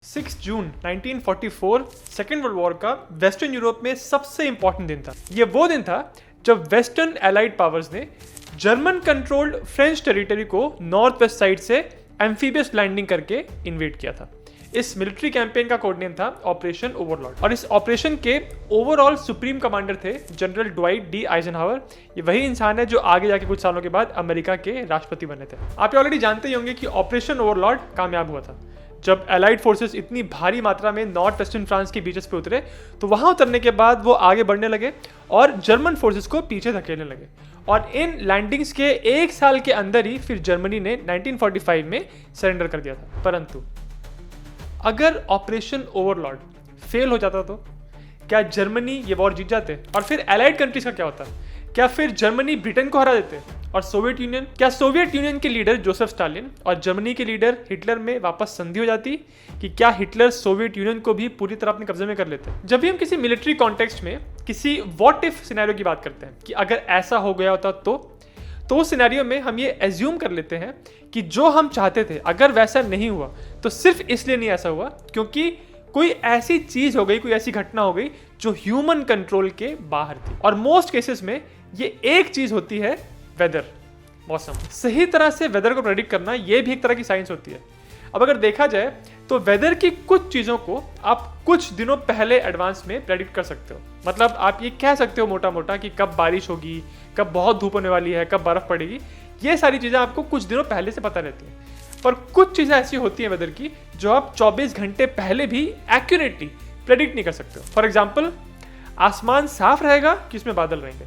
6 जून 1944 second world war का western Europe में सबसे इंपॉर्टेंट दिन था। ये वो दिन था जब वेस्टर्न एलाइड पावर्स ने जर्मन कंट्रोल्ड फ्रेंच टेरिटरी को नॉर्थ वेस्ट साइड से एम्फीबियस लैंडिंग करके इन्वेड किया था। इस मिलिट्री कैंपेन का कोड नेम था ऑपरेशन ओवरलॉर्ड और इस ऑपरेशन के ओवरऑल सुप्रीम कमांडर थे जनरल ड्वाइट डी आइजनहावर। ये वही इंसान है जो आगे जाके कुछ सालों के बाद अमेरिका के राष्ट्रपति बने थे। आप ऑलरेडी जानते ही होंगे कि ऑपरेशन ओवरलॉर्ड कामयाब हुआ था। जब एलाइड फोर्सेस इतनी भारी मात्रा में नॉर्थ वेस्टर्न फ्रांस के बीचेस पे उतरे तो वहां उतरने के बाद वो आगे बढ़ने लगे और जर्मन फोर्सेस को पीछे धकेलने लगे और इन लैंडिंग्स के एक साल के अंदर ही फिर जर्मनी ने 1945 में सरेंडर कर दिया था। परंतु अगर ऑपरेशन ओवरलॉर्ड फेल हो जाता तो क्या जर्मनी ये वॉर जीत जाते और फिर एलाइड कंट्रीज का क्या होता? क्या फिर जर्मनी ब्रिटेन को हरा देते और सोवियत यूनियन? क्या सोवियत यूनियन के लीडर जोसेफ स्टालिन और जर्मनी के लीडर हिटलर में वापस संधि हो जाती कि क्या हिटलर सोवियत यूनियन को भी पूरी तरह अपने कब्जे में कर लेते? जब भी हम किसी मिलिट्री कॉन्टेक्स्ट में किसी व्हाट इफ सिनेरियो की बात करते हैं कि अगर ऐसा हो गया होता तो उस सिनेरियो में हम ये एज्यूम कर लेते हैं कि जो हम चाहते थे अगर वैसा नहीं हुआ तो सिर्फ इसलिए नहीं ऐसा हुआ क्योंकि कोई ऐसी चीज हो गई, कोई ऐसी घटना हो गई जो ह्यूमन कंट्रोल के बाहर थी। और मोस्ट केसेस में ये एक चीज होती है, वेदर, मौसम। सही तरह से वेदर को प्रेडिक्ट करना ये भी एक तरह की साइंस होती है। अब अगर देखा जाए तो वेदर की कुछ चीजों को आप कुछ दिनों पहले एडवांस में प्रेडिक्ट कर सकते हो। मतलब आप ये कह सकते हो मोटा मोटा कि कब बारिश होगी, कब बहुत धूप होने वाली है, कब बर्फ पड़ेगी। ये सारी चीजें आपको कुछ दिनों पहले से पता रहती हैं। पर कुछ चीजें ऐसी होती हैं वेदर की जो आप 24 घंटे पहले भी एक्यूरेटली प्रेडिक्ट नहीं कर सकते हो। फॉर एग्जाम्पल, आसमान साफ रहेगा कि उसमें बादल रहेंगे?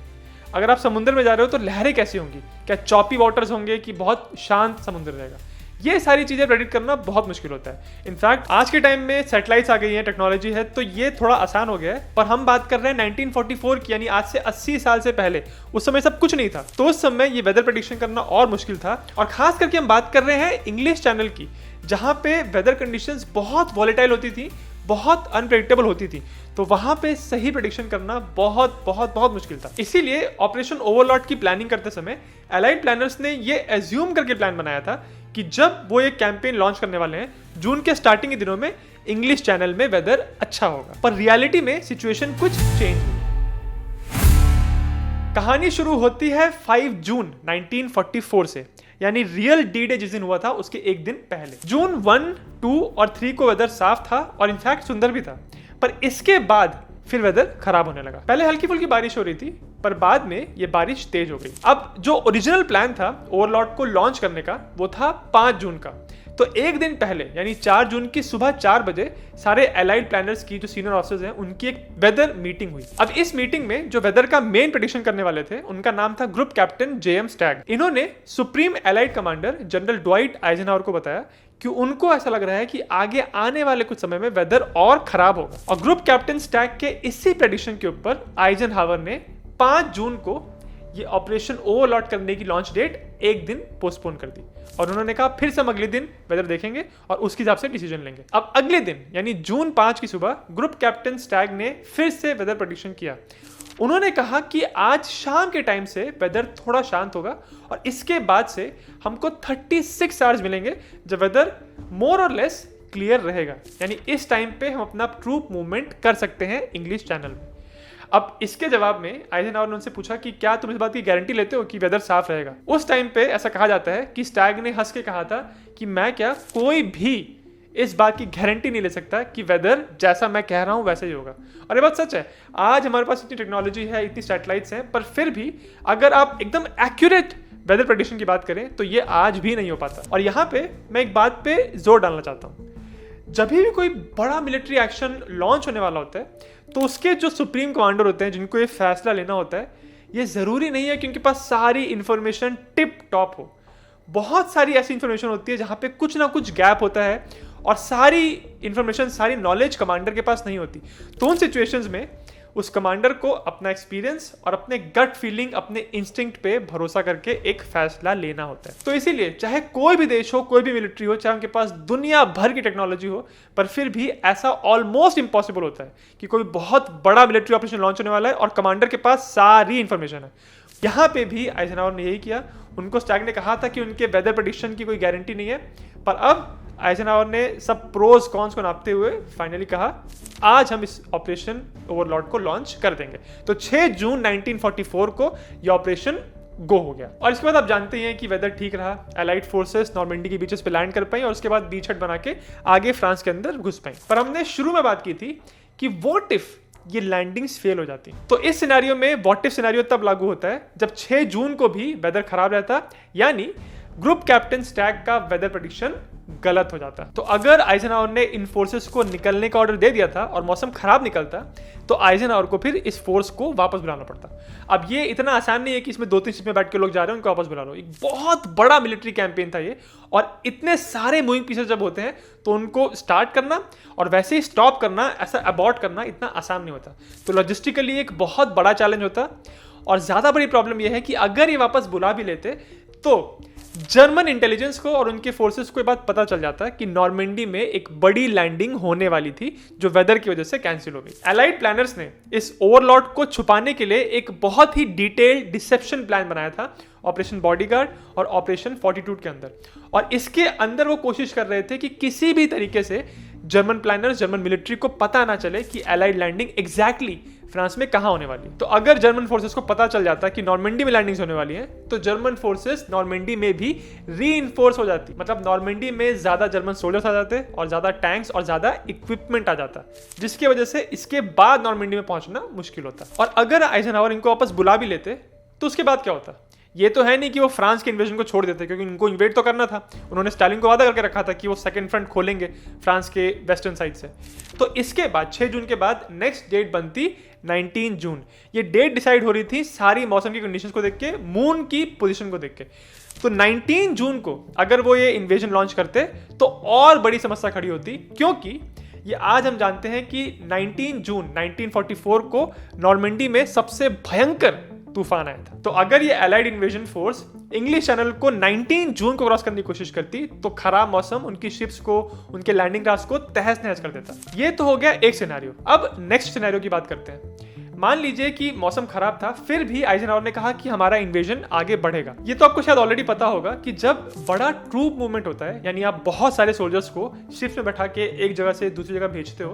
अगर आप समुद्र में जा रहे हो तो लहरें कैसी होंगी? क्या चॉपी वाटर्स होंगे कि बहुत शांत समुद्र रहेगा? ये सारी चीजें प्रेडिक्ट करना बहुत मुश्किल होता है। इनफैक्ट आज के टाइम में सैटेलाइट्स आ गई हैं, टेक्नोलॉजी है, तो ये थोड़ा आसान हो गया है। पर हम बात कर रहे हैं 1944 की, यानी आज से 80 साल से पहले। उस समय सब कुछ नहीं था, तो उस समय ये वेदर प्रेडिक्शन करना और मुश्किल था। और खास करके हम बात कर रहे हैं इंग्लिश चैनल की, जहां पे वेदर कंडीशंस बहुत वॉलेटाइल होती थी, बहुत अनप्रेडिक्टेबल होती थी। तो वहां पे सही प्रेडिक्शन करना बहुत बहुत बहुत मुश्किल था। इसीलिए ऑपरेशन ओवरलॉर्ड की प्लानिंग करते समय एलाइड प्लानर्स ने ये एज्यूम करके प्लान बनाया था कि जब वो एक कैंपेन लॉन्च करने वाले हैं जून के स्टार्टिंग के दिनों में, इंग्लिश चैनल में वेदर अच्छा होगा। पर रियलिटी में सिचुएशन कुछ चेंज हुई। कहानी शुरू होती है 5 जून 1944 से, यानी रियल डी डे जिस दिन हुआ था उसके एक दिन पहले। जून 1, 2 और 3 को वेदर साफ था और इनफैक्ट सुंदर भी था। पर इसके बाद फिर वेदर खराब होने लगा। पहले हल्की फुल्की बारिश हो रही थी, पर बाद में ये बारिश तेज हो गई। अब जो ओरिजिनल प्लान था ओवरलॉर्ड को लॉन्च करने का, वो था 5 जून का। तो एक दिन पहले यानी 4 जून की सुबह 4 बजे सारे एलाइड प्लानर्स की जो सीनियर ऑफिसर्स हैं उनकी एक वेदर मीटिंग हुई। अब इस मीटिंग में जो वेदर का मेन प्रेडिक्शन करने वाले थे उनका नाम था ग्रुप कैप्टन जेएम स्टैग। इन्होंने supreme allied commander general Dwight Eisenhower को बताया कि उनको ऐसा लग रहा है कि आगे आने वाले कुछ समय में वेदर और खराब होगा। और ग्रुप कैप्टन स्टैग के इसी प्रेडिक्शन के ऊपर आइजनहावर ने 5 जून को ये ऑपरेशन ओवरलॉर्ड करने की लॉन्च डेट एक दिन पोस्टपोन कर दी और उन्होंने कहा फिर से हम अगले दिन वेदर देखेंगे और उसके हिसाब से डिसीजन लेंगे। अब अगले दिन यानी जून 5 की सुबह ग्रुप कैप्टन स्टैग ने फिर से वेदर प्रेडिक्शन किया। उन्होंने कहा कि आज शाम के टाइम से वेदर थोड़ा शांत होगा और इसके बाद से हमको 36 आवर्स मिलेंगे जब वेदर मोर और लेस क्लियर रहेगा। यानी इस टाइम पे हम अपना ट्रूप मूवमेंट कर सकते हैं इंग्लिश चैनल में। अब इसके जवाब में आइजनहावर ने उनसे पूछा कि क्या तुम इस बात की गारंटी लेते हो कि वेदर साफ रहेगा? उस टाइम पे ऐसा कहा जाता है कि स्टैग ने हंस के कहा था कि मैं क्या, कोई भी इस बात की गारंटी नहीं ले सकता कि वेदर जैसा मैं कह रहा हूं वैसा ही होगा। और ये बात सच है। आज हमारे पास इतनी टेक्नोलॉजी है, इतनी सैटेलाइट्स हैं, पर फिर भी अगर आप एकदम एक्यूरेट वेदर प्रेडिक्शन की बात करें तो ये आज भी नहीं हो पाता। और यहाँ पे मैं एक बात पे जोर डालना चाहता हूँ। जब भी कोई बड़ा मिलिट्री एक्शन लॉन्च होने वाला होता है तो उसके जो सुप्रीम कमांडर होते हैं जिनको ये फैसला लेना होता है, ये जरूरी नहीं है कि उनके पास सारी इंफॉर्मेशन टिप टॉप हो। बहुत सारी ऐसी इंफॉर्मेशन होती है जहां पे कुछ ना कुछ गैप होता है और सारी इंफॉर्मेशन, सारी नॉलेज कमांडर के पास नहीं होती। तो उन सिचुएशंस में उस कमांडर को अपना एक्सपीरियंस और अपने गट फीलिंग, अपने इंस्टिंक्ट पे भरोसा करके एक फैसला लेना होता है। तो इसीलिए चाहे कोई भी देश हो, कोई भी मिलिट्री हो, चाहे उनके पास दुनिया भर की टेक्नोलॉजी हो, पर फिर भी ऐसा ऑलमोस्ट इम्पॉसिबल होता है कि कोई बहुत बड़ा मिलिट्री ऑपरेशन लॉन्च होने वाला है और कमांडर के पास सारी इंफॉर्मेशन है। यहाँ पे भी आइजनहावर ने यही किया। उनको स्टैग ने कहा था कि उनके वेदर प्रेडिक्शन की कोई गारंटी नहीं है, पर अब आइजनहावर ने सब प्रोज कॉन्स को नापते हुए फाइनली कहा आज हम इस ऑपरेशन ओवरलॉर्ड को लॉन्च कर देंगे। तो 6 जून 1944 को यह ऑपरेशन गो हो गया। और इसके बाद आप जानते हैं कि वेदर ठीक रहा, एलाइड फोर्सेस नॉर्मंडी के बीचेस पे लैंड कर पाई और उसके बाद बीचहेड बना के आगे फ्रांस के अंदर घुस पाई। पर हमने शुरू में बात की थी कि व्हाट इफ ये लैंडिंग्स फेल हो जाती। तो इस सिनेरियो में व्हाट इफ सिनेरियो तब लागू होता है जब 6 जून को भी वेदर खराब रहता, यानी ग्रुप कैप्टन स्टैग का वेदर प्रेडिक्शन गलत हो जाता। तो अगर आइजनहावर ने इन फोर्सेस को निकलने का ऑर्डर दे दिया था और मौसम खराब निकलता तो आइजनहावर को फिर इस फोर्स को वापस बुलाना पड़ता। अब ये इतना आसान नहीं है कि इसमें 2-3 शिप में बैठ के लोग जा रहे हैं उनको वापस बुला लो। एक बहुत बड़ा मिलिट्री कैंपेन था ये, और इतने सारे मूविंग पीसेस जब होते हैं तो उनको स्टार्ट करना और वैसे ही स्टॉप करना, ऐसा अबॉर्ट करना इतना आसान नहीं होता। तो लॉजिस्टिकली एक बहुत बड़ा चैलेंज होता। और ज्यादा बड़ी प्रॉब्लम यह है कि अगर ये वापस बुला भी लेते तो जर्मन इंटेलिजेंस को और उनके फोर्सेस को ये बात पता चल जाता कि नॉर्मंडी में एक बड़ी लैंडिंग होने वाली थी जो वेदर की वजह से कैंसिल हो गई। एलाइड प्लानर्स ने इस ओवरलॉर्ड को छुपाने के लिए एक बहुत ही डिटेल्ड डिसेप्शन प्लान बनाया था ऑपरेशन बॉडीगार्ड और ऑपरेशन फॉर्टिट्यूड के अंदर। और इसके अंदर वो कोशिश कर रहे थे कि किसी भी तरीके से जर्मन प्लानर्स, जर्मन मिलिट्री को पता ना चले कि एलाइड लैंडिंग एग्जैक्टली फ्रांस में कहां होने वाली है। तो अगर जर्मन फोर्सेस को पता चल जाता कि नॉर्मंडी में लैंडिंग्स होने वाली हैं, तो जर्मन फोर्सेस नॉर्मंडी में भी रीइंफोर्स हो जाती। मतलब नॉर्मंडी में ज्यादा जर्मन सोल्जर्स आ जाते और ज्यादा टैंक्स और ज्यादा इक्विपमेंट आ जाता, जिसकी वजह से इसके बाद नॉर्मंडी में पहुंचना मुश्किल होता। और अगर आइजनहावर इनको वापस बुला भी लेते तो उसके बाद क्या होता? ये तो है नहीं कि वो फ्रांस के इन्वेजन को छोड़ देते, क्योंकि उनको इन्वेड तो करना था। उन्होंने स्टालिन को वादा करके रखा था कि वो सेकंड फ्रंट खोलेंगे फ्रांस के वेस्टर्न साइड से। तो इसके बाद 6 जून के बाद नेक्स्ट डेट बनती 19 जून। ये डेट डिसाइड हो रही थी सारी मौसम की कंडीशंस को देख के, मून की पोजीशन को देख के। तो 19 जून को अगर वो ये इन्वेजन लॉन्च करते तो और बड़ी समस्या खड़ी होती, क्योंकि ये आज हम जानते हैं कि 19 जून 1944 को नॉर्मंडी में सबसे भयंकर तूफान आया था। तो अगर ये allied invasion force English channel को 19 जून को क्रॉस करने की कोशिश करती तो खराब मौसम उनकी शिप्स को, उनके लैंडिंग क्राफ्ट को तहस नहस कर देता। ये तो हो गया एक सिनेरियो। अब नेक्स्ट सिनेरियो की बात करते हैं। मान लीजिए कि मौसम खराब था, फिर भी आइजनहावर ने कहा कि हमारा इन्वेजन आगे बढ़ेगा। ये तो आपको शायद ऑलरेडी पता होगा कि जब बड़ा ट्रूप मूवमेंट होता है, यानी आप बहुत सारे सोल्जर्स को शिप्स में बैठा के एक जगह से दूसरी जगह भेजते हो,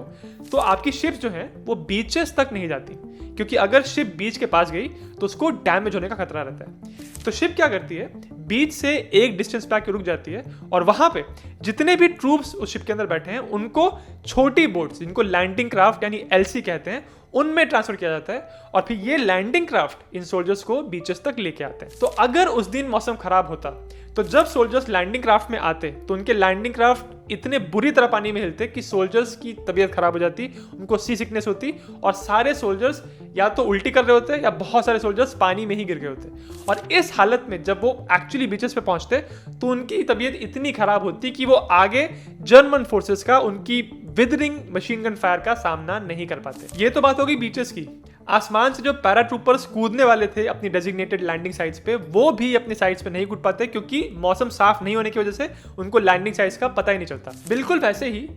तो आपकी शिप्स जो है वो बीचेस तक नहीं जाती, क्योंकि अगर शिप बीच के पास गई तो उसको डैमेज होने का खतरा रहता है। तो शिप क्या करती है, बीच से एक डिस्टेंस पे आके रुक जाती है और वहां पे जितने भी ट्रूप्स उस शिप के अंदर बैठे हैं उनको छोटी बोट्स, जिनको लैंडिंग क्राफ्ट यानी एलसी कहते हैं, उनमें ट्रांसफर किया जाता है और फिर ये लैंडिंग क्राफ्ट इन सोल्जर्स को बीचेस तक लेके आते हैं। तो अगर उस दिन मौसम खराब होता तो जब सोल्जर्स लैंडिंग क्राफ्ट में आते तो उनके लैंडिंग क्राफ्ट इतने बुरी तरह पानी में हिलते कि सोल्जर्स की तबीयत खराब हो जाती, उनको सी सिकनेस होती और सारे सोल्जर्स या तो उल्टी कर रहे होते या बहुत सारे सोल्जर्स पानी में ही गिर गए होते। और इस हालत में जब वो एक्चुअली बीचेस पे पहुंचते तो उनकी तबीयत इतनी खराब होती कि वो आगे जर्मन फोर्सेस का, उनकी विदरिंग मशीन गन फायर का सामना नहीं कर पाते। ये तो बात होगी बीचेस की। आसमान से जो पैराट्रूपर्स कूदने वाले थे अपनी डेजिग्नेटेड लैंडिंग साइट्स पे, वो भी अपने साइट्स पे नहीं कूद पाते, क्योंकि मौसम साफ नहीं होने की वजह से उनको लैंडिंग साइट्स का पता ही नहीं चलता। बिल्कुल वैसे ही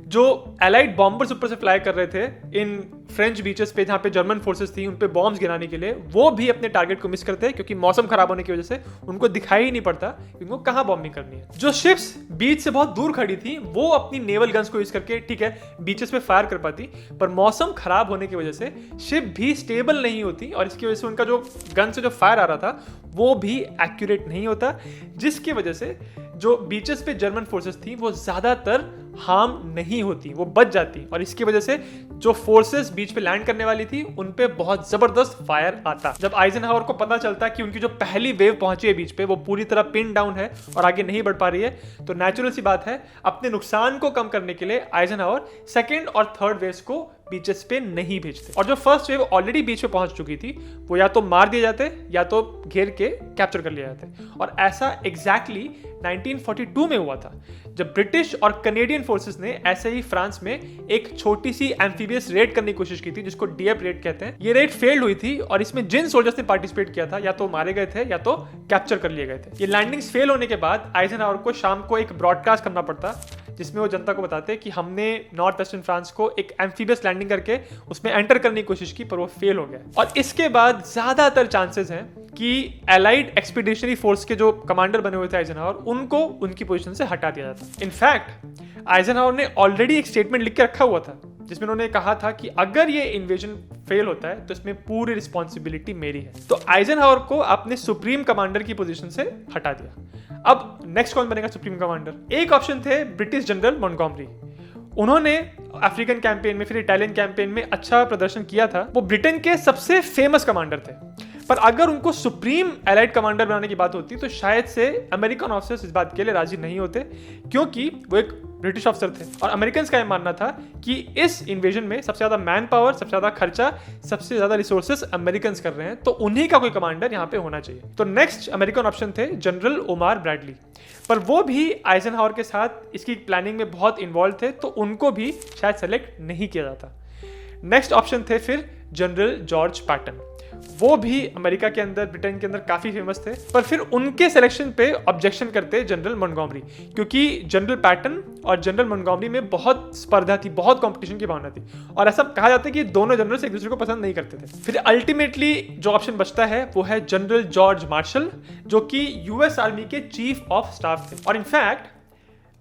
जो एलाइड बॉम्बर्स ऊपर से फ्लाई कर रहे थे इन फ्रेंच बीचेस पे जहां पे जर्मन फोर्सेस थी उन पे बॉम्ब्स गिराने के लिए, वो भी अपने टारगेट को मिस करते हैं, क्योंकि मौसम खराब होने की वजह से उनको दिखाई ही नहीं पड़ता कि उनको कहां बॉम्बिंग करनी है। जो शिप्स बीच से बहुत दूर खड़ी थी वो अपनी नेवल गन्स को यूज करके ठीक है बीचेस पे फायर कर पाती, पर मौसम खराब होने की वजह से शिप भी स्टेबल नहीं होती और इसकी वजह से उनका जो गन से जो फायर आ रहा था वो भी एक्यूरेट नहीं होता, जिसकी वजह से जो बीचेस पे जर्मन फोर्सेस थी वो ज्यादातर हार्म नहीं होती, वो बच जाती और इसकी वजह से जो फोर्सेस बीच पे लैंड करने वाली थी उन पे बहुत जबरदस्त फायर आता। जब आइजनहावर को पता चलता कि उनकी जो पहली वेव पहुंची है बीच पे वो पूरी तरह पिन डाउन है और आगे नहीं बढ़ पा रही है, तो नेचुरल सी बात है अपने नुकसान को कम करने के लिए आइजनहावर सेकेंड और थर्ड वेव्स को बीचेस पे नहीं भेजते। और जो फर्स्ट वेव ऑलरेडी बीच पे पहुंच चुकी थी वो या तो मार दिए जाते या तो घेर के कैप्चर कर लिया जाते। और ऐसा एग्जैक्टली 1942 में हुआ था जब ब्रिटिश और कनेडियन फोर्सेस ने ऐसे ही फ्रांस में एक छोटी सी एम्फीबियस रेड करने की कोशिश की थी जिसको डीएफ रेड कहते हैं। ये रेड फेल्ड हुई थी और इसमें जिन सोल्जर्स ने पार्टिसिपेट किया था या तो मारे गए थे या तो कैप्चर कर लिए गए थे। ये लैंडिंग्स फेल होने के बाद आइजनहावर को शाम को एक ब्रॉडकास्ट करना पड़ता जिसमें वो जनता को बताते कि हमने नॉर्थ वेस्टर्न फ्रांस को एक एम्फीबियस लैंडिंग करके उसमें एंटर करने की कोशिश की पर वो फेल हो गया। और इसके बाद ज्यादातर चांसेस हैं कि एलाइड एक्सपीडिशनरी फोर्स के जो कमांडर बने हुए थे आइजनहावर उनको उनकी पोजीशन से हटा दिया जाता। इनफैक्ट आइजनहावर ने ऑलरेडी एक स्टेटमेंट लिख के रखा हुआ था जिसमें उन्होंने कहा था कि अगर ये इन्वेजन फेल होता है तो इसमें पूरी रिस्पॉन्सिबिलिटी मेरी है। तो आइजनहावर को अपने सुप्रीम कमांडर की पोजीशन से हटा दिया। अब नेक्स्ट कौन बनेगा सुप्रीम कमांडर? एक ऑप्शन थे ब्रिटिश जनरल मॉन्टगोमरी। उन्होंने अफ्रीकन कैंपेन में, फिर इटालियन कैंपेन में अच्छा प्रदर्शन किया था। वो ब्रिटेन के सबसे फेमस कमांडर थे, पर अगर उनको सुप्रीम एलाइड कमांडर बनाने की बात होती तो शायद से अमेरिकन ऑफिसर्स इस बात के लिए राजी नहीं होते, क्योंकि वो एक ब्रिटिश ऑफिसर थे और अमेरिकन का यह मानना था कि इस इन्वेजन में सबसे ज्यादा मैन पावर, सबसे ज्यादा खर्चा, सबसे ज्यादा रिसोर्सेस अमेरिकन कर रहे हैं, तो उन्हीं का कोई कमांडर यहाँ पे होना चाहिए। तो नेक्स्ट अमेरिकन ऑप्शन थे जनरल ओमार ब्रैडली, पर वो भी आइजनहावर के साथ इसकी प्लानिंग में बहुत इन्वॉल्व थे, तो उनको भी शायद सेलेक्ट नहीं किया जाता। नेक्स्ट ऑप्शन थे फिर जनरल जॉर्ज पैटन। वो भी अमेरिका के अंदर, ब्रिटेन के अंदर काफी फेमस थे, पर फिर उनके सिलेक्शन पे ऑब्जेक्शन करते जनरल मॉन्टगोमरी, क्योंकि जनरल पैटन और जनरल मॉन्टगोमरी में बहुत स्पर्धा थी, बहुत कंपटीशन की भावना थी, और ऐसा कहा जाता है कि दोनों जनरल्स एक दूसरे को पसंद नहीं करते थे। फिर अल्टीमेटली जो ऑप्शन बचता है वो है जनरल जॉर्ज मार्शल, जो कि यूएस आर्मी के चीफ ऑफ स्टाफ थे। और इनफैक्ट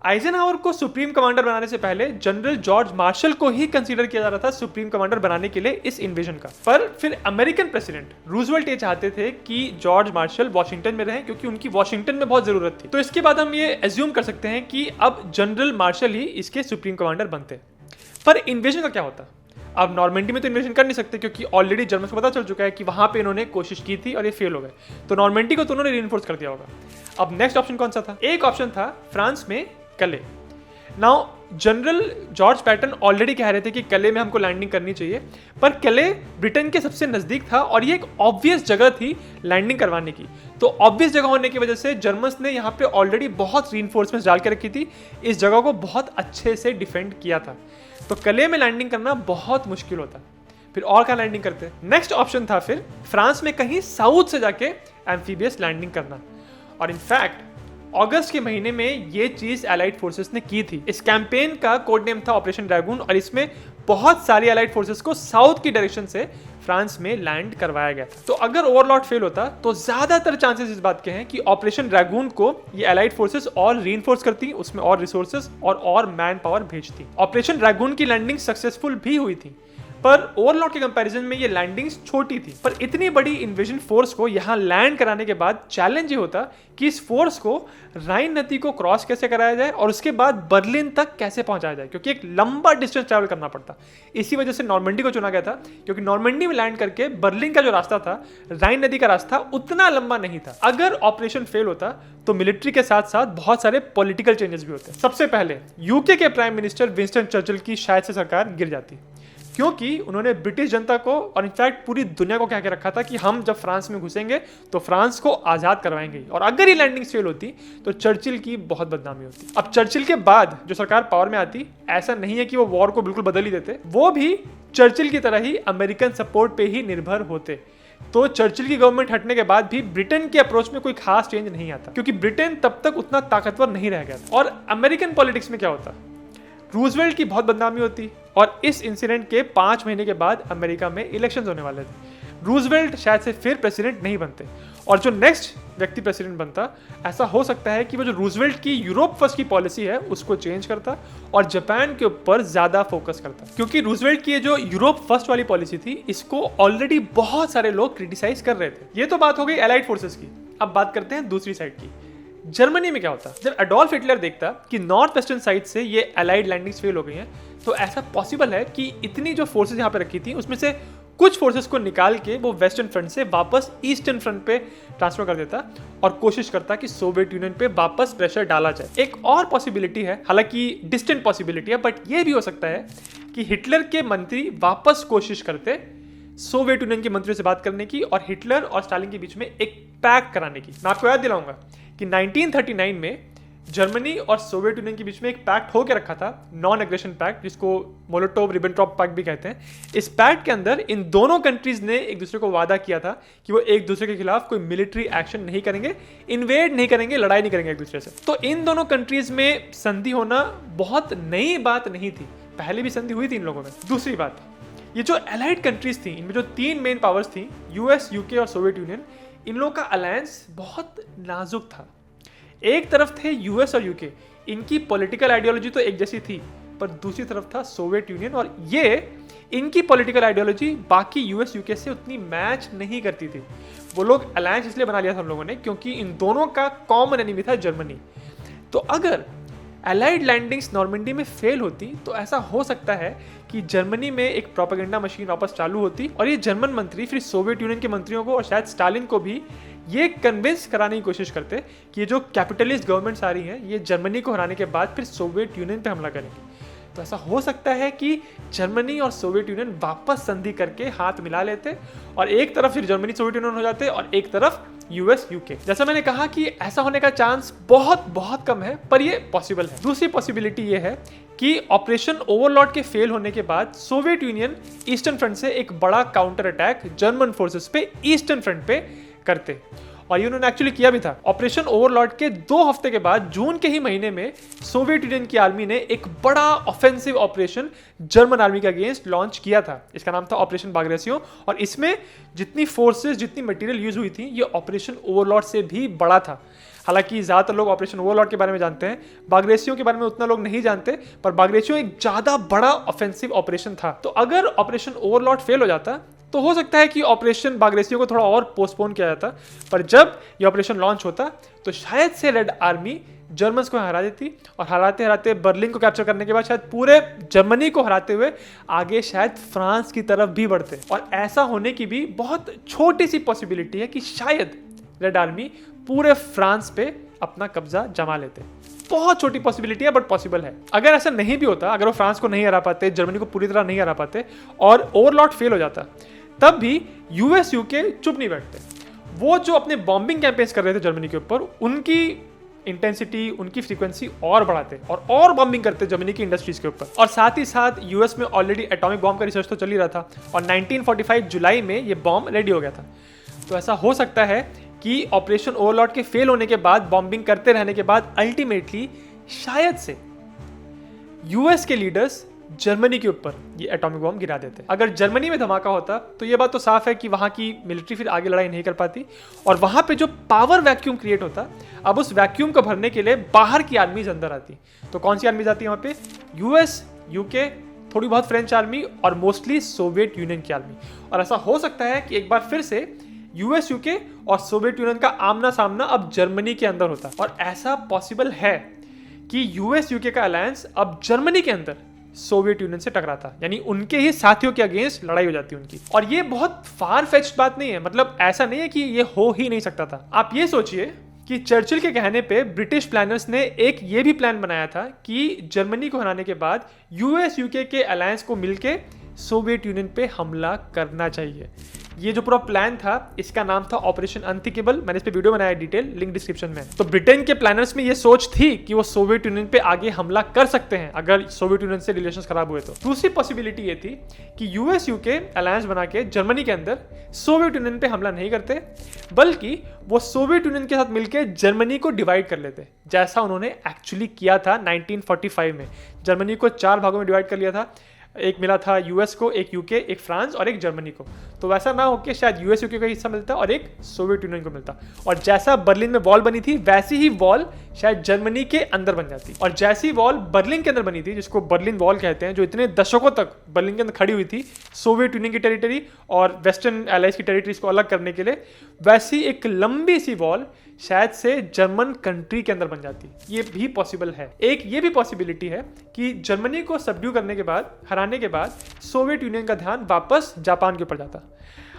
आइजनहावर को सुप्रीम कमांडर बनाने से पहले जनरल जॉर्ज मार्शल को ही कंसीडर किया जा रहा था सुप्रीम कमांडर बनाने के लिए इस इन्वेजन का। पर फिर अमेरिकन प्रेसिडेंट रूजवेल्ट ये चाहते थे कि जॉर्ज मार्शल वॉशिंगटन में रहें, क्योंकि उनकी वॉशिंगटन में बहुत जरूरत थी। तो इसके बाद हम ये एज्यूम कर सकते हैं कि अब जनरल मार्शल ही इसके सुप्रीम कमांडर बनते। पर इन्वेजन का क्या होता? अब नॉर्मेंडी में तो इन्वेजन कर नहीं सकते, क्योंकि ऑलरेडी जर्मन को पता चल चुका है कि वहां पे इन्होंने कोशिश की थी और ये फेल हो गए, तो नॉर्मेंडी को तो उन्होंने रीइंफोर्स कर दिया होगा। अब नेक्स्ट ऑप्शन कौन सा था? एक ऑप्शन था फ्रांस में Calais. Now general George Patton already कह रहे थे कि कले में हमको लैंडिंग करनी चाहिए, पर कले ब्रिटेन के सबसे नजदीक था और ये एक ऑब्वियस जगह थी लैंडिंग करवाने की। तो ऑब्वियस जगह होने की वजह से जर्मन्स ने यहाँ पे ऑलरेडी बहुत रीइंफोर्समेंट्स डाल के रखी थी, इस जगह को बहुत अच्छे से डिफेंड किया था, तो कले में लैंडिंग करना बहुत मुश्किल होता। फिर और क्या लैंडिंग करते? नेक्स्ट ऑप्शन था फिर फ्रांस में कहीं साउथ से जाके एम्फीबियस लैंडिंग करना, और इनफैक्ट अगस्त के महीने में ये चीज एलाइड फोर्सेस ने की थी। इस कैंपेन का कोड नेम था ऑपरेशन ड्रैगून, और इसमें बहुत सारी एलाइड फोर्सेस को साउथ की डायरेक्शन से फ्रांस में लैंड करवाया गया था। तो अगर ओवरलॉर्ड फेल होता तो ज्यादातर चांसेस इस बात के हैं कि ऑपरेशन ड्रैगून को ये एलाइड फोर्सेस और रीइंफोर्स करती, उसमें और रिसोर्सेस और मैन पावर भेजती। ऑपरेशन ड्रैगून की लैंडिंग सक्सेसफुल भी हुई थी, पर ओवरलॉर्ड के कंपैरिजन में ये लैंडिंग्स छोटी थी। पर इतनी बड़ी इन्वेजन फोर्स को यहाँ लैंड कराने के बाद चैलेंज ये होता कि इस फोर्स को राइन नदी को क्रॉस कैसे कराया जाए और उसके बाद बर्लिन तक कैसे पहुंचाया जाए, क्योंकि एक लंबा डिस्टेंस ट्रैवल करना पड़ता। इसी वजह से नॉर्मेंडी को चुना गया था, क्योंकि नॉर्मेंडी में लैंड करके बर्लिन का जो रास्ता था, राइन नदी का रास्ता, उतना लंबा नहीं था। अगर ऑपरेशन फेल होता तो मिलिट्री के साथ साथ बहुत सारे पॉलिटिकल चेंजेस भी होते। सबसे पहले यूके के प्राइम मिनिस्टर विंस्टन चर्चिल की शायद से सरकार गिर जाती, क्योंकि उन्होंने ब्रिटिश जनता को और इनफैक्ट पूरी दुनिया को कह के रखा था कि हम जब फ्रांस में घुसेंगे तो फ्रांस को आजाद करवाएंगे, और अगर ये लैंडिंग फेल होती तो चर्चिल की बहुत बदनामी होती। अब चर्चिल के बाद जो सरकार पावर में आती, ऐसा नहीं है कि वो वॉर को बिल्कुल बदल ही देते, वो भी चर्चिल की तरह ही अमेरिकन सपोर्ट पे ही निर्भर होते। तो चर्चिल की गवर्नमेंट हटने के बाद भी ब्रिटेन के अप्रोच में कोई खास चेंज नहीं आता, क्योंकि ब्रिटेन तब तक उतना ताकतवर नहीं रह गया था। और अमेरिकन पॉलिटिक्स में क्या होता? रूजवेल्ट की बहुत बदनामी होती, और इस इंसिडेंट के 5 महीने के बाद अमेरिका में इलेक्शंस होने वाले थे। रूजवेल्ट शायद से फिर प्रेसिडेंट नहीं बनते, और जो नेक्स्ट व्यक्ति प्रेसिडेंट बनता, ऐसा हो सकता है कि वो जो रूजवेल्ट की यूरोप फर्स्ट की पॉलिसी है उसको चेंज करता और जापान के ऊपर ज्यादा फोकस करता, क्योंकि रूजवेल्ट की जो यूरोप फर्स्ट वाली पॉलिसी थी, इसको ऑलरेडी बहुत सारे लोग क्रिटिसाइज कर रहे थे। ये तो बात हो गई एलाइड फोर्सेस की। अब बात करते हैं दूसरी साइड की, जर्मनी में क्या होता? जब एडोल्फ हिटलर देखता कि नॉर्थ वेस्टर्न साइड से ये अलाइड लैंडिंग्स फेल हो गई हैं, तो ऐसा पॉसिबल है कि इतनी जो फोर्सेस यहाँ पे रखी थी उसमें से कुछ फोर्सेस को निकाल के वो वेस्टर्न फ्रंट से वापस ईस्टर्न फ्रंट पे ट्रांसफर कर देता और कोशिश करता कि सोवियत यूनियन पे वापस प्रेशर डाला जाए। एक और पॉसिबिलिटी है, हालांकि डिस्टेंट पॉसिबिलिटी है, बट ये भी हो सकता है कि हिटलर के मंत्री वापस कोशिश करते सोवियत यूनियन के मंत्रियों से बात करने की और हिटलर और स्टालिन के बीच में एक पैक्ट कराने की। मैं आपको याद दिलाऊंगा कि 1939 में जर्मनी और सोवियत यूनियन के बीच में एक पैक्ट होकर रखा था, नॉन एग्रेशन पैक्ट, जिसको मोलोटोव रिबेनट्रॉप पैक्ट भी कहते हैं। इस पैक्ट के अंदर इन दोनों कंट्रीज ने एक दूसरे को वादा किया था कि वो एक दूसरे के खिलाफ कोई मिलिट्री एक्शन नहीं करेंगे, इन्वेड नहीं करेंगे, लड़ाई नहीं करेंगे एक दूसरे से। तो इन दोनों कंट्रीज में संधि होना बहुत नई बात नहीं थी, पहले भी संधि हुई थी इन लोगों में। दूसरी बात, ये जो एलाइड कंट्रीज थी, इनमें जो 3 मेन पावर्स थी, यूएस, यूके और सोवियत यूनियन, इन लोगों का अलायंस बहुत नाजुक था। एक तरफ थे यूएस और यूके, इनकी पॉलिटिकल आइडियोलॉजी तो एक जैसी थी, पर दूसरी तरफ था सोवियत यूनियन, और ये इनकी पॉलिटिकल आइडियोलॉजी बाकी यूएस यूके से उतनी मैच नहीं करती थी। वो लोग अलायंस इसलिए बना लिया था हम लोगों ने क्योंकि इन दोनों का कॉमन एनिमी था जर्मनी। तो अगर एलाइड लैंडिंग्स नॉर्मंडी में फेल होती तो ऐसा हो सकता है कि जर्मनी में एक प्रोपेगेंडा मशीन वापस चालू होती और ये जर्मन मंत्री फिर सोवियत यूनियन के मंत्रियों को और शायद स्टालिन को भी ये कन्विंस कराने की कोशिश करते कि ये जो कैपिटलिस्ट गवर्नमेंट्स आ रही हैं ये जर्मनी को हराने के बाद फिर सोवियत यूनियन पे हमला करेंगी। तो ऐसा हो सकता है कि जर्मनी और सोवियत यूनियन वापस संधि करके हाथ मिला लेते और एक तरफ फिर जर्मनी सोवियत यूनियन हो जाते और एक तरफ यूएस यूके। जैसा मैंने कहा कि ऐसा होने का चांस बहुत बहुत कम है, पर ये पॉसिबल है। दूसरी पॉसिबिलिटी ये है कि ऑपरेशन ओवरलॉर्ड के फेल होने के बाद सोवियत यूनियन ईस्टर्न फ्रंट से एक बड़ा काउंटर अटैक जर्मन फोर्सेस पे ईस्टर्न फ्रंट पे करते, और ये उन्होंने एक्चुअली किया भी था। ऑपरेशन ओवरलॉर्ड के 2 हफ्ते के बाद जून के ही महीने में सोवियत यूनियन की आर्मी ने एक बड़ा ऑफेंसिव ऑपरेशन जर्मन आर्मी के अगेंस्ट लॉन्च किया था। इसका नाम था ऑपरेशन बाग्रेसियो, और इसमें जितनी फोर्सेस जितनी मटेरियल यूज हुई थी ये ऑपरेशन ओवरलॉर्ड से भी बड़ा था। हालांकि ज्यादातर लोग ऑपरेशन ओवरलॉर्ड के बारे में जानते हैं, बाग्रेसियो के बारे में उतना लोग नहीं जानते, पर बाग्रेसियो एक ज्यादा बड़ा ऑफेंसिव ऑपरेशन था। तो अगर ऑपरेशन ओवरलॉर्ड फेल हो जाता तो हो सकता है कि ऑपरेशन बाग्रेसियो को थोड़ा और पोस्टपोन किया जाता, पर जब ये ऑपरेशन लॉन्च होता तो शायद से रेड आर्मी जर्मन्स को हरा देती और हराते हराते बर्लिन को कैप्चर करने के बाद शायद पूरे जर्मनी को हराते हुए आगे शायद फ्रांस की तरफ भी बढ़ते। और ऐसा होने की भी बहुत छोटी सी पॉसिबिलिटी है कि शायद रेड आर्मी पूरे फ्रांस पे अपना कब्जा जमा लेते। बहुत छोटी पॉसिबिलिटी है बट पॉसिबल है। अगर ऐसा नहीं भी होता, अगर वो फ्रांस को नहीं हरा पाते, जर्मनी को पूरी तरह नहीं हरा पाते और ओवरलॉर्ड फेल हो जाता, तब भी यूएस यूके चुप नहीं बैठते। वो जो अपने बॉम्बिंग कैंपेन्स कर रहे थे जर्मनी के ऊपर, उनकी इंटेंसिटी, उनकी फ्रीक्वेंसी और बढ़ाते और बॉम्बिंग करते जर्मनी की इंडस्ट्रीज के ऊपर। और साथ ही साथ यूएस में ऑलरेडी एटॉमिक बॉम्ब का रिसर्च तो चल ही रहा था और 1945 जुलाई में ये बॉम्ब रेडी हो गया था। तो ऐसा हो सकता है कि ऑपरेशन ओवरलॉर्ड के फेल होने के बाद, बॉम्बिंग करते रहने के बाद अल्टीमेटली शायद से यूएस के लीडर्स जर्मनी के ऊपर ये एटॉमिक बॉम्ब गिरा देते। अगर जर्मनी में धमाका होता तो ये बात तो साफ है कि वहां की मिलिट्री फिर आगे लड़ाई नहीं कर पाती और वहां पे जो पावर वैक्यूम क्रिएट होता, अब उस वैक्यूम को भरने के लिए बाहर की आर्मीज अंदर आती। तो कौन सी आर्मीज आती है वहां पे? यूएस, यूके, थोड़ी बहुत फ्रेंच आर्मी और मोस्टली सोवियत यूनियन की आर्मी। और ऐसा हो सकता है कि एक बार फिर से यूएस, यूके और सोवियत यूनियन का आमना सामना अब जर्मनी के अंदर होता। और ऐसा पॉसिबल है कि यूएस यूके का अलायंस अब जर्मनी के अंदर सोवियत यूनियन से टकराता, यानी उनके ही साथियों के अगेंस्ट लड़ाई हो जाती उनकी। और ये बहुत फार फेच्ड बात नहीं है, मतलब ऐसा नहीं है कि ये हो ही नहीं सकता था। आप ये सोचिए कि चर्चिल के कहने पे ब्रिटिश प्लानर्स ने एक ये भी प्लान बनाया था कि जर्मनी को हराने के बाद यूएस यूके के अलायंस को मिलके सोवियत यूनियन पे हमला करना चाहिए। ये जो पूरा प्लान था इसका नाम था ऑपरेशन अनथिंकेबल। मैंने इस पे वीडियो बनाया है, डिटेल लिंक डिस्क्रिप्शन में। तो ब्रिटेन के प्लानर्स में ये सोच थी कि वो सोवियत यूनियन पे आगे हमला कर सकते हैं अगर सोवियत यूनियन से रिलेशंस खराब हुए तो। दूसरी पॉसिबिलिटी ये थी कि यूएस यूके अलायंस बना के जर्मनी के अंदर सोवियत यूनियन पे हमला नहीं करते, बल्कि वो सोवियत यूनियन के साथ मिलकर जर्मनी को डिवाइड कर लेते, जैसा उन्होंने एक्चुअली किया था 1945 में। जर्मनी को 4 भागों में डिवाइड कर लिया था, एक मिला था यूएस को, एक यूके, एक फ्रांस और एक जर्मनी को। तो वैसा ना होकर शायद यूएस यूके का हिस्सा मिलता और एक सोवियत यूनियन को मिलता। और जैसा बर्लिन में वॉल बनी थी वैसी ही वॉल शायद जर्मनी के अंदर बन जाती। और जैसी वॉल बर्लिन के अंदर बनी थी, जिसको बर्लिन वॉल कहते हैं, जो इतने दशकों तक बर्लिन के अंदर खड़ी हुई थी सोवियत यूनियन की टेरिटरी और वेस्टर्न एलाइज की टेरिटरीज को अलग करने के लिए, वैसी एक लंबी सी वॉल शायद से जर्मन कंट्री के अंदर बन जाती। ये भी पॉसिबल है। एक ये भी पॉसिबिलिटी है कि जर्मनी को सबड्यू करने के बाद, हराने के बाद सोवियत यूनियन का ध्यान वापस जापान के ऊपर जाता।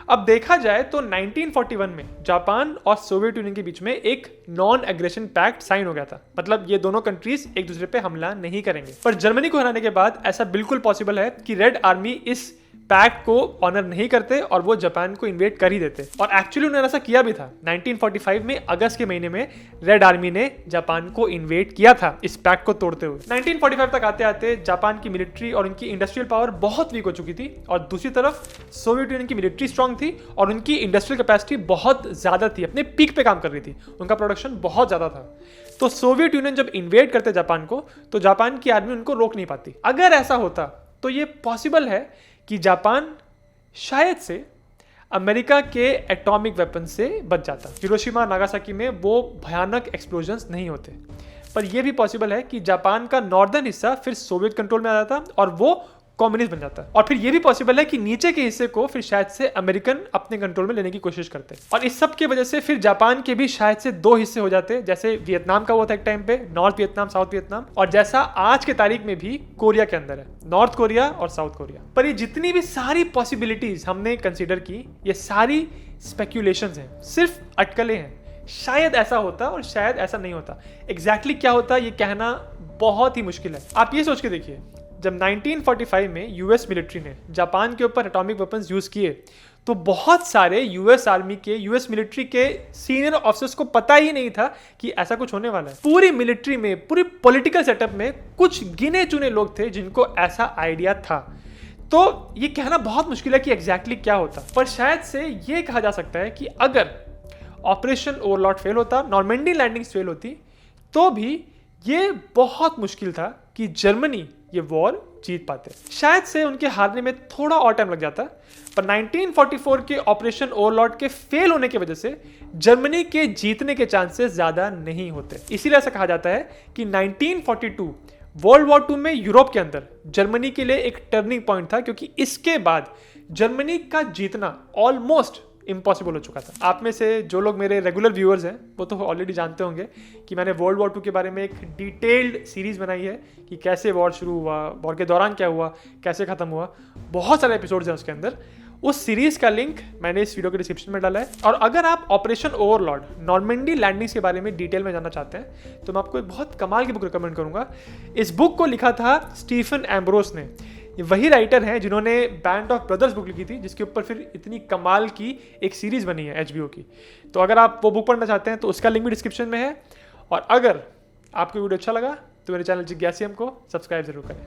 अब देखा जाए तो 1941 में जापान और सोवियत यूनियन के बीच में एक नॉन एग्रेशन पैक्ट साइन हो गया था। मतलब ये दोनों कंट्रीज एक दूसरे पे हमला नहीं करेंगे। पर जर्मनी को हराने के बाद ऐसा बिल्कुल पॉसिबल है कि रेड आर्मी इस पैक्ट को ऑनर नहीं करते और वो जापान को इन्वेड कर ही देते। और एक्चुअली उन्होंने ऐसा किया भी था। 1945 में अगस्त के महीने में रेड आर्मी ने जापान को इन्वेड किया था इस पैक्ट को तोड़ते हुए। 1945 तक आते आते जापान की मिलिट्री और उनकी इंडस्ट्रियल पावर बहुत वीक हो चुकी थी और दूसरी तरफ सोवियत यूनियन की मिलिट्री स्ट्रांग थी और उनकी इंडस्ट्रियल कैपेसिटी बहुत ज्यादा थी, अपने पीक पे काम कर रही थी, उनका प्रोडक्शन बहुत ज्यादा था। तो सोवियत यूनियन जब इन्वेड करते जापान को तो जापान की आर्मी उनको रोक नहीं पाती। अगर ऐसा होता तो ये पॉसिबल है कि जापान शायद से अमेरिका के एटॉमिक वेपन से बच जाता। हिरोशिमा नागासाकी में वो भयानक एक्सप्लोजन्स नहीं होते। पर यह भी पॉसिबल है कि जापान का नॉर्दर्न हिस्सा फिर सोवियत कंट्रोल में आ जाता और वो कम्युनिस्ट बन जाता है। और फिर यह भी पॉसिबल है कि नीचे के हिस्से को फिर शायद से अमेरिकन अपने कंट्रोल में लेने की कोशिश करते हैं। और इस सब की वजह से फिर जापान के भी शायद से दो हिस्से हो जाते, जैसे वियतनाम का हुआ था एक टाइम पे, नॉर्थ वियतनाम, साउथ वियतनाम, और जैसा आज के तारीख में भी कोरिया के अंदर है, नॉर्थ कोरिया और साउथ कोरिया। पर ये जितनी भी सारी पॉसिबिलिटीज हमने कंसिडर की, ये सारी स्पेक्यूलेशंस हैं, सिर्फ अटकलें हैं। शायद ऐसा होता और शायद ऐसा नहीं होता। एग्जैक्टली क्या होता ये कहना बहुत ही मुश्किल है। आप ये सोच के देखिए, जब 1945 में यूएस मिलिट्री ने जापान के ऊपर एटॉमिक वेपन्स यूज किए तो बहुत सारे यूएस आर्मी के, यूएस मिलिट्री के सीनियर ऑफिसर्स को पता ही नहीं था कि ऐसा कुछ होने वाला है। पूरी मिलिट्री में, पूरी पॉलिटिकल सेटअप में कुछ गिने चुने लोग थे जिनको ऐसा आइडिया था। तो ये कहना बहुत मुश्किल है कि एग्जैक्टली क्या होता, पर शायद से ये कहा जा सकता है कि अगर ऑपरेशन ओवरलॉर्ड फेल होता, नॉर्मेंडी लैंडिंग फेल होती, तो भी ये बहुत मुश्किल था कि जर्मनी ये वॉर जीत पाते। शायद से उनके हारने में थोड़ा और टाइम लग जाता, पर 1944 के ऑपरेशन ओवरलॉर्ड के फेल होने की वजह से जर्मनी के जीतने के चांसेस ज्यादा नहीं होते। इसीलिए ऐसा कहा जाता है कि 1942 वर्ल्ड वॉर 2 में यूरोप के अंदर जर्मनी के लिए एक टर्निंग पॉइंट था, क्योंकि इसके बाद जर्मनी का जीतना ऑलमोस्ट इम्पॉसिबल हो चुका था। आप में से जो लोग मेरे रेगुलर व्यूअर्स हैं वो तो ऑलरेडी जानते होंगे कि मैंने वर्ल्ड वॉर 2 के बारे में एक डिटेल्ड सीरीज बनाई है कि कैसे वॉर शुरू हुआ, वॉर के दौरान क्या हुआ, कैसे खत्म हुआ। बहुत सारे एपिसोड्स हैं उसके अंदर। उस सीरीज का लिंक मैंने इस वीडियो के डिस्क्रिप्शन में डाला है। और अगर आप ऑपरेशन ओवरलॉर्ड, नॉर्मेंडी लैंडिंग्स के बारे में डिटेल में जानना चाहते हैं तो मैं आपको एक बहुत कमाल की बुक रिकमेंड करूंगा। इस बुक को लिखा था स्टीफन एम्ब्रोस ने। ये वही राइटर हैं जिन्होंने बैंड ऑफ ब्रदर्स बुक लिखी थी, जिसके ऊपर फिर इतनी कमाल की एक सीरीज बनी है HBO की। तो अगर आप वो बुक पढ़ना चाहते हैं तो उसका लिंक भी डिस्क्रिप्शन में है। और अगर आपको वीडियो अच्छा लगा तो मेरे चैनल जिज्ञासियम को सब्सक्राइब जरूर करें।